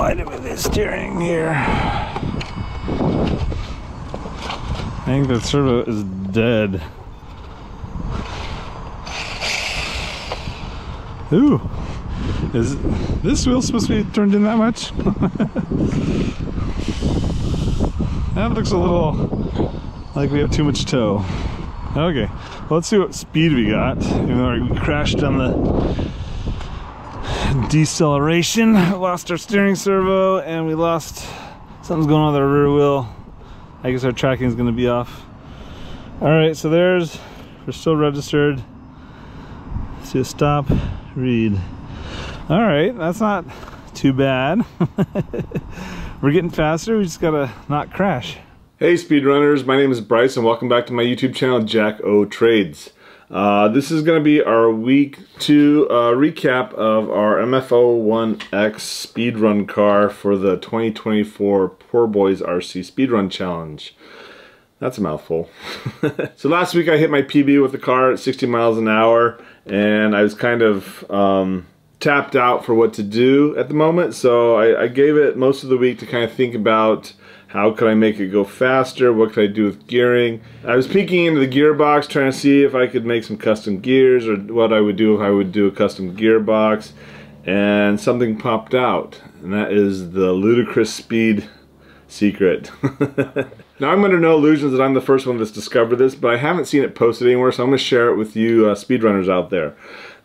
slide it with this steering here. I think the servo is dead. Ooh, is this wheel supposed to be turned in that much? That looks a little like we have too much toe. Okay, well, let's see what speed we got. Even though we crashed on the deceleration, lost our steering servo, and we lost, something's going on with our rear wheel. I guess our tracking is going to be off. Alright, so we're still registered. Let's do a stop, read. Alright, that's not too bad. We're getting faster, we just gotta not crash. Hey speedrunners, my name is Bryce and welcome back to my YouTube channel, Jack O Trades. This is going to be our week 2 recap of our MF-01X speedrun car for the 2024 Poor Boys RC Speedrun Challenge. That's a mouthful. So last week I hit my PB with the car at 60 miles an hour and I was kind of tapped out for what to do at the moment, so I gave it most of the week to kind of think about how could I make it go faster, what could I do with gearing. I was peeking into the gearbox trying to see if I could make some custom gears or what I would do if I would do a custom gearbox, and something popped out, and that is the Ludicrous speed secret. Now I'm under no illusions that I'm the first one that's discovered this, but I haven't seen it posted anywhere, so I'm going to share it with you speedrunners out there.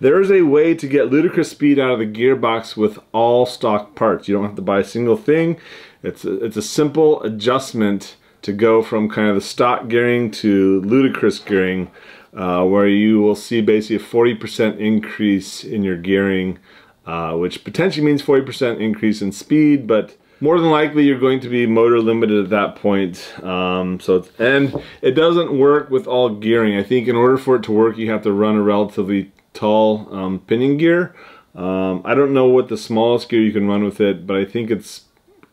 There is a way to get ludicrous speed out of the gearbox with all stock parts. You don't have to buy a single thing. It's a simple adjustment to go from kind of the stock gearing to ludicrous gearing, where you will see basically a 40% increase in your gearing, which potentially means 40% increase in speed, but more than likely you're going to be motor limited at that point. And it doesn't work with all gearing. I think in order for it to work you have to run a relatively tall pinion gear. I don't know what the smallest gear you can run with it, but I think it's,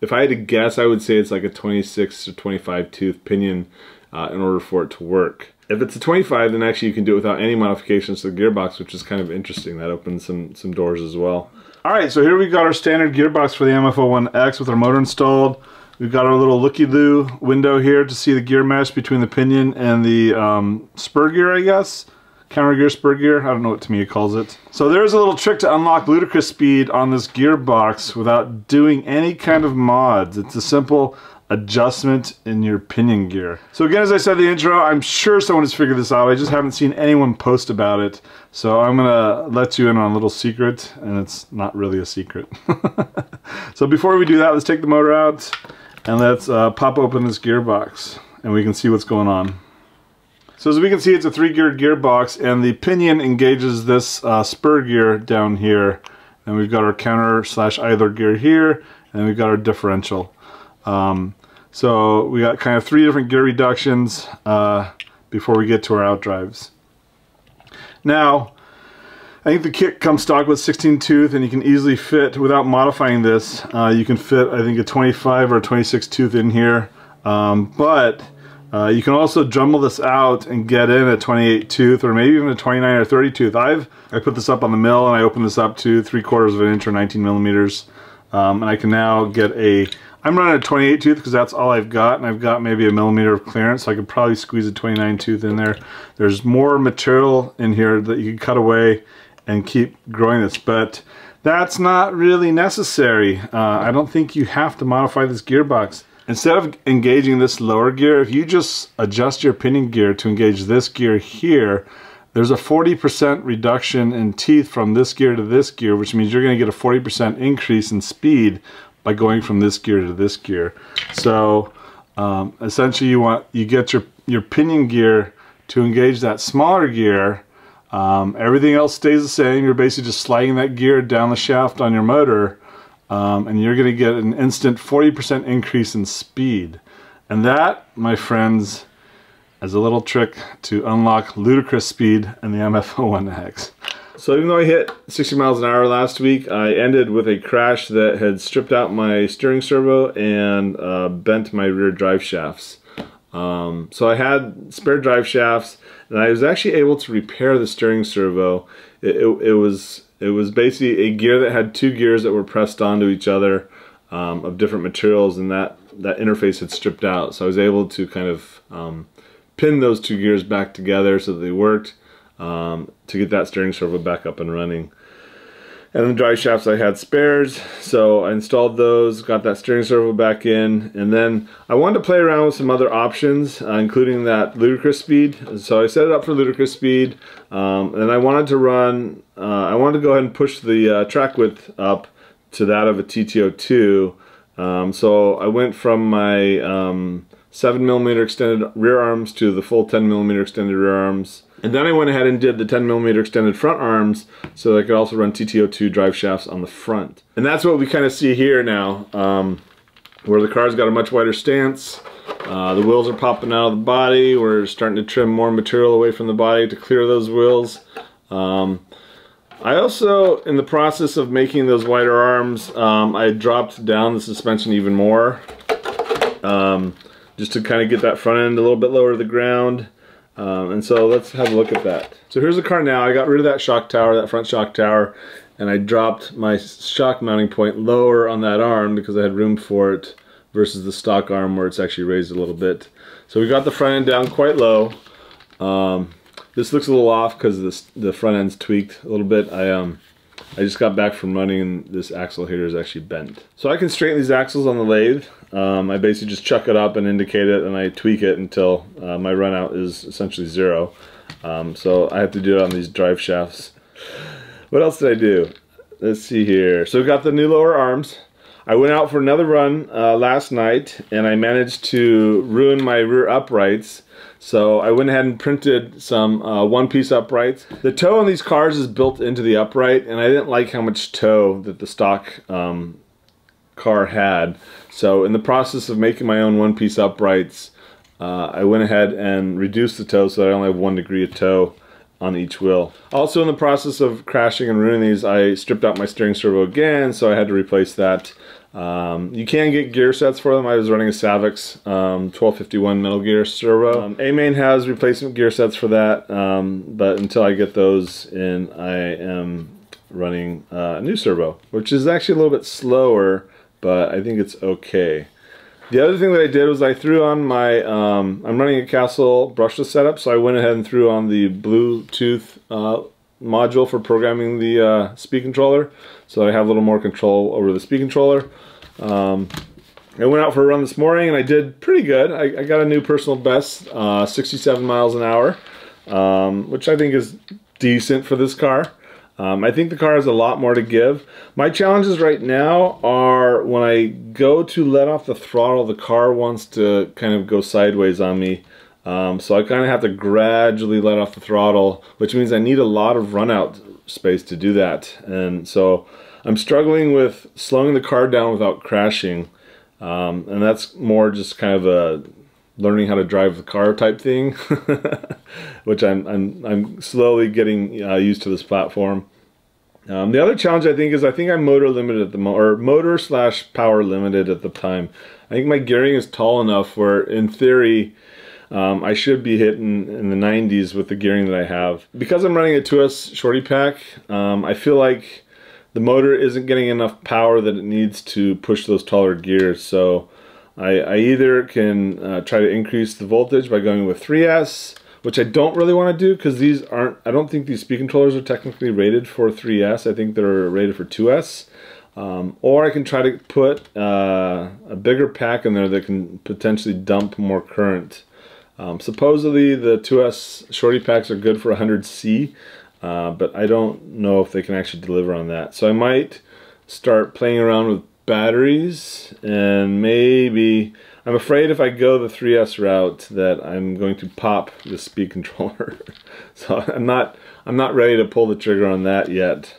if I had to guess, I would say it's like a 26 or 25 tooth pinion in order for it to work. If it's a 25, then actually you can do it without any modifications to the gearbox, which is kind of interesting. That opens some doors as well. Alright, so here we got our standard gearbox for the MF-01X with our motor installed. We've got our little looky-loo window here to see the gear mesh between the pinion and the spur gear, I guess. Counter gear, spur gear, I don't know what Tamiya calls it. So there's a little trick to unlock ludicrous speed on this gearbox without doing any kind of mods. It's a simple adjustment in your pinion gear. So again, as I said in the intro, I'm sure someone has figured this out. I just haven't seen anyone post about it. So I'm gonna let you in on a little secret, and it's not really a secret. So before we do that, let's take the motor out and let's pop open this gearbox and we can see what's going on. So as we can see, it's a 3-geared gearbox and the pinion engages this spur gear down here, and we've got our counter / idler gear here, and we've got our differential. So we got kind of 3 different gear reductions before we get to our outdrives. Now, I think the kit comes stock with 16 tooth, and you can easily fit, without modifying this, you can fit I think a 25 or a 26 tooth in here, but you can also jumble this out and get in a 28 tooth or maybe even a 29 or 30 tooth. I put this up on the mill and I opened this up to 3/4 of an inch or 19 millimeters, and I can now get I'm running a 28 tooth because that's all I've got, and I've got maybe a millimeter of clearance, so I could probably squeeze a 29 tooth in there. There's more material in here that you can cut away and keep growing this, but that's not really necessary. I don't think you have to modify this gearbox. Instead of engaging this lower gear, if you just adjust your pinion gear to engage this gear here, there's a 40% reduction in teeth from this gear to this gear, which means you're going to get a 40% increase in speed by going from this gear to this gear. So essentially you get your pinion gear to engage that smaller gear. Everything else stays the same. You're basically just sliding that gear down the shaft on your motor, and you're going to get an instant 40% increase in speed. And that, my friends, is a little trick to unlock ludicrous speed in the MF-01X. So even though I hit 60 miles an hour last week, I ended with a crash that had stripped out my steering servo and bent my rear drive shafts. So I had spare drive shafts, and I was actually able to repair the steering servo. It was basically a gear that had 2 gears that were pressed onto each other. of different materials, and that interface had stripped out. So I was able to kind of pin those two gears back together so that they worked, to get that steering servo back up and running. And the drive shafts, I had spares, so I installed those, got that steering servo back in, and then I wanted to play around with some other options, including that Ludicrous speed. So I set it up for Ludicrous speed, and I wanted to run, I wanted to go ahead and push the track width up to that of a TT02. So I went from my 7mm extended rear arms to the full 10mm extended rear arms. And then I went ahead and did the 10mm extended front arms so that I could also run TT02 drive shafts on the front. And that's what we kind of see here now, where the car's got a much wider stance. The wheels are popping out of the body. We're starting to trim more material away from the body to clear those wheels. I also, in the process of making those wider arms, I dropped down the suspension even more, just to kind of get that front end a little bit lower to the ground. And so let's have a look at that. So here's the car now. I got rid of that shock tower, that front shock tower, and I dropped my shock mounting point lower on that arm because I had room for it versus the stock arm where it's actually raised a little bit. So we got the front end down quite low. This looks a little off because the front end's tweaked a little bit. I just got back from running and this axle here is actually bent. So I can straighten these axles on the lathe. I basically just chuck it up and indicate it, and I tweak it until my run out is essentially 0. So I have to do it on these drive shafts. What else did I do? Let's see here. So we got the new lower arms. I went out for another run last night and I managed to ruin my rear uprights. So I went ahead and printed some one-piece uprights. The toe on these cars is built into the upright, and I didn't like how much toe that the stock car had. So in the process of making my own one-piece uprights, I went ahead and reduced the toe so that I only have 1 degree of toe on each wheel. Also in the process of crashing and ruining these, I stripped out my steering servo again, so I had to replace that. You can get gear sets for them. I was running a Savix 1251 metal gear servo. A-Main has replacement gear sets for that, but until I get those in, I am running a new servo, which is actually a little bit slower, but I think it's okay. The other thing that I did was I threw on my, I'm running a Castle brushless setup, so I went ahead and threw on the Bluetooth module for programming the speed controller, so I have a little more control over the speed controller. I went out for a run this morning and I did pretty good. I got a new personal best, 67 miles an hour, which I think is decent for this car. I think the car has a lot more to give. My challenges right now are when I go to let off the throttle, the car wants to kind of go sideways on me. So I kind of have to gradually let off the throttle, which means I need a lot of run out space to do that. And so I'm struggling with slowing the car down without crashing. And that's more just kind of a learning how to drive the car type thing, which I'm slowly getting used to this platform. The other challenge I think is I'm motor limited at the moment, or motor/power limited at the time. I think my gearing is tall enough where, in theory, I should be hitting in the 90s with the gearing that I have. Because I'm running a 2S shorty pack, I feel like the motor isn't getting enough power that it needs to push those taller gears. So I either can try to increase the voltage by going with 3S, which I don't really want to do because these aren't, I don't think these speed controllers are technically rated for 3S. I think they're rated for 2S. Or I can try to put a bigger pack in there that can potentially dump more current. Supposedly the 2S shorty packs are good for 100C, but I don't know if they can actually deliver on that. So I might start playing around with batteries, and maybe, I'm afraid if I go the 3S route that I'm going to pop the speed controller. So I'm not ready to pull the trigger on that yet.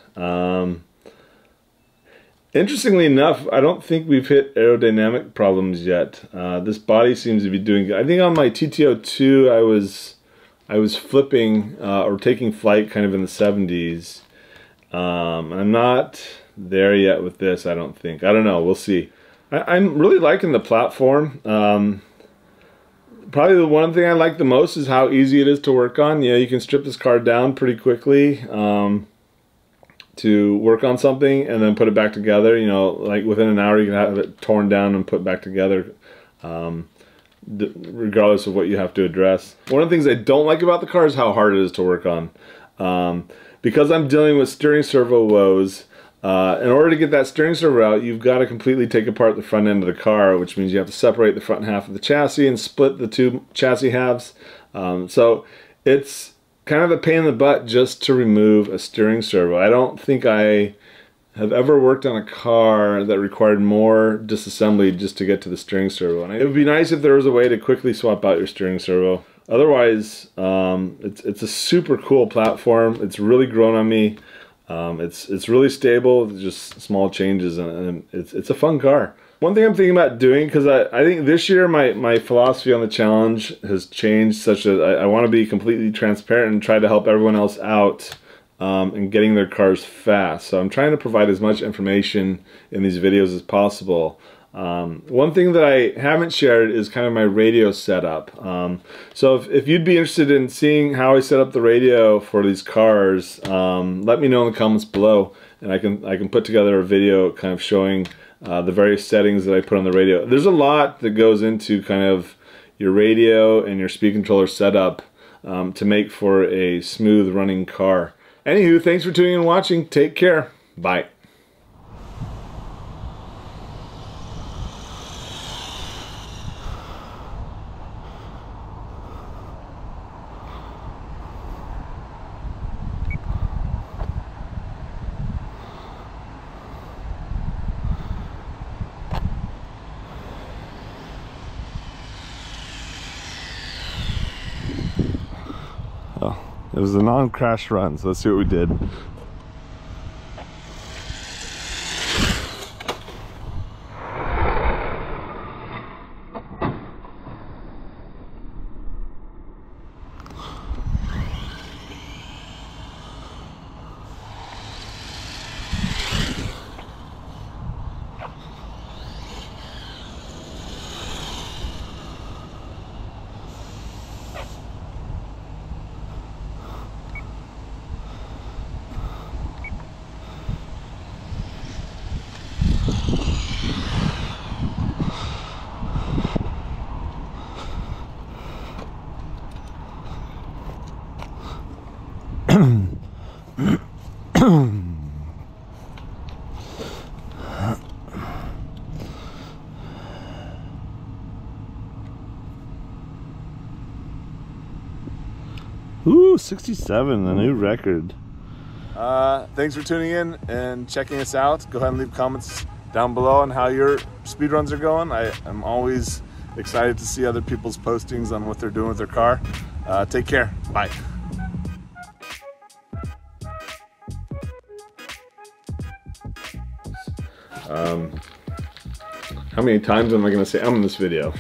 Interestingly enough, I don't think we've hit aerodynamic problems yet. This body seems to be doing good. I think on my TT02 I was flipping or taking flight kind of in the 70s. I'm not there yet with this, I don't think. I don't know, we'll see. I'm really liking the platform. Probably the one thing I like the most is how easy it is to work on. You know, you can strip this car down pretty quickly. to work on something and then put it back together. You know, like within an hour you can have it torn down and put back together, regardless of what you have to address. One of the things I don't like about the car is how hard it is to work on. Because I'm dealing with steering servo woes, in order to get that steering servo out, you've got to completely take apart the front end of the car, which means you have to separate the front half of the chassis and split the two chassis halves. So it's kind of a pain in the butt just to remove a steering servo. I don't think I have ever worked on a car that required more disassembly just to get to the steering servo. And it would be nice if there was a way to quickly swap out your steering servo. Otherwise, it's a super cool platform. It's really grown on me. It's really stable, just small changes, and it's a fun car. One thing I'm thinking about doing, because I think this year my philosophy on the challenge has changed such that I want to be completely transparent and try to help everyone else out in getting their cars fast. So I'm trying to provide as much information in these videos as possible. One thing that I haven't shared is kind of my radio setup. So if you'd be interested in seeing how I set up the radio for these cars, let me know in the comments below, and I can put together a video kind of showing the various settings that I put on the radio. There's a lot that goes into kind of your radio and your speed controller setup to make for a smooth running car. Anywho, thanks for tuning in and watching. Take care. Bye. Oh, it was a non-crash run, so let's see what we did. Ooh, 67, a new record. Thanks for tuning in and checking us out. Go ahead and leave comments down below on how your speedruns are going. I'm always excited to see other people's postings on what they're doing with their car. Take care. Bye. How many times am I going to say I'm in this video?